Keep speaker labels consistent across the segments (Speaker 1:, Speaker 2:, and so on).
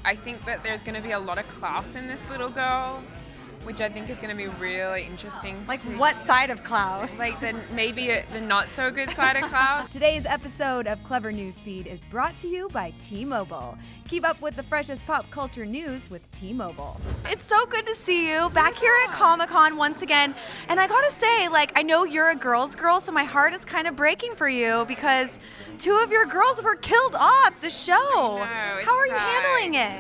Speaker 1: I think that there's going to be a lot of class in this little girl, which I think is going to be really interesting.
Speaker 2: Like what side of Klaus?
Speaker 1: Like the not so good side of Klaus.
Speaker 3: Today's episode of Clevver Newsfeed is brought to you by T-Mobile. Keep up with the freshest pop culture news with T-Mobile.
Speaker 2: It's so good to see you back here at Comic-Con once again. And I gotta say, I know you're a girl's girl, so my heart is kind of breaking for you because two of your girls were killed off the show. How are you handling it?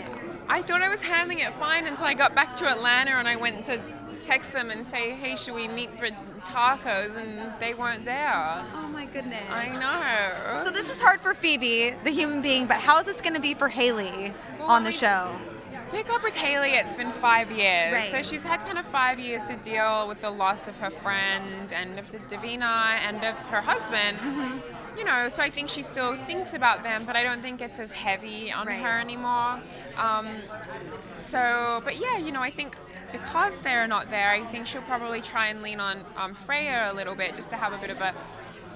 Speaker 1: I thought I was handling it fine until I got back to Atlanta and I went to text them and say, hey, should we meet for tacos? And they weren't there.
Speaker 2: Oh my goodness.
Speaker 1: I know.
Speaker 2: So this is hard for Phoebe, the human being, but how is this going to be for Haley on the show?
Speaker 1: Pick up with Haley, it's been 5 years.
Speaker 2: Right.
Speaker 1: So she's had kind of 5 years to deal with the loss of her friend and of the Davina and of her husband. Mm-hmm. You know, so I think she still thinks about them, but I don't think it's as heavy on her anymore. But yeah, you know, I think because they're not there, I think she'll probably try and lean on Freya a little bit just to have a bit of a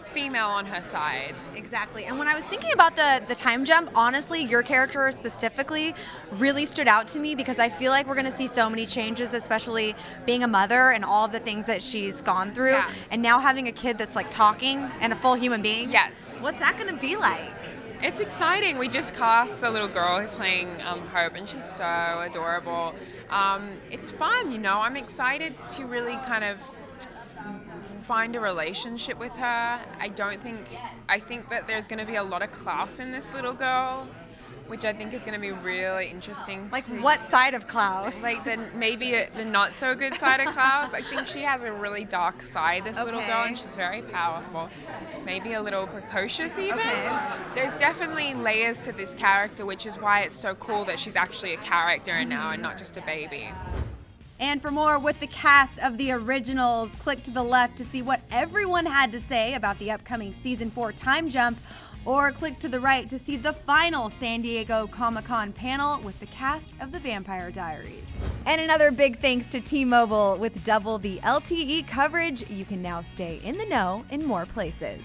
Speaker 1: female on her side.
Speaker 2: Exactly. And when I was thinking about the time jump, honestly, your character specifically really stood out to me because I feel like we're going to see so many changes, especially being a mother and all of the things that she's gone through.
Speaker 1: Yeah.
Speaker 2: And now having a kid that's talking and a full human being.
Speaker 1: Yes.
Speaker 2: What's that going to be like?
Speaker 1: It's exciting. We just cast the little girl who's playing Hope, and she's so adorable. It's fun, you know. I'm excited to really kind of find a relationship with her. I think that there's going to be a lot of class in this little girl, which I think is going to be really interesting.
Speaker 2: Like what side of Klaus?
Speaker 1: Like the not so good side of Klaus. I think she has a really dark side, this little girl, and she's very powerful. Maybe a little precocious even.
Speaker 2: Okay.
Speaker 1: There's definitely layers to this character, which is why it's so cool that she's actually a character now and not just a baby.
Speaker 3: And for more with the cast of the originals, click to the left to see what everyone had to say about the upcoming Season 4 time jump, or click to the right to see the final San Diego Comic-Con panel with the cast of The Vampire Diaries. And another big thanks to T-Mobile. With double the LTE coverage, you can now stay in the know in more places.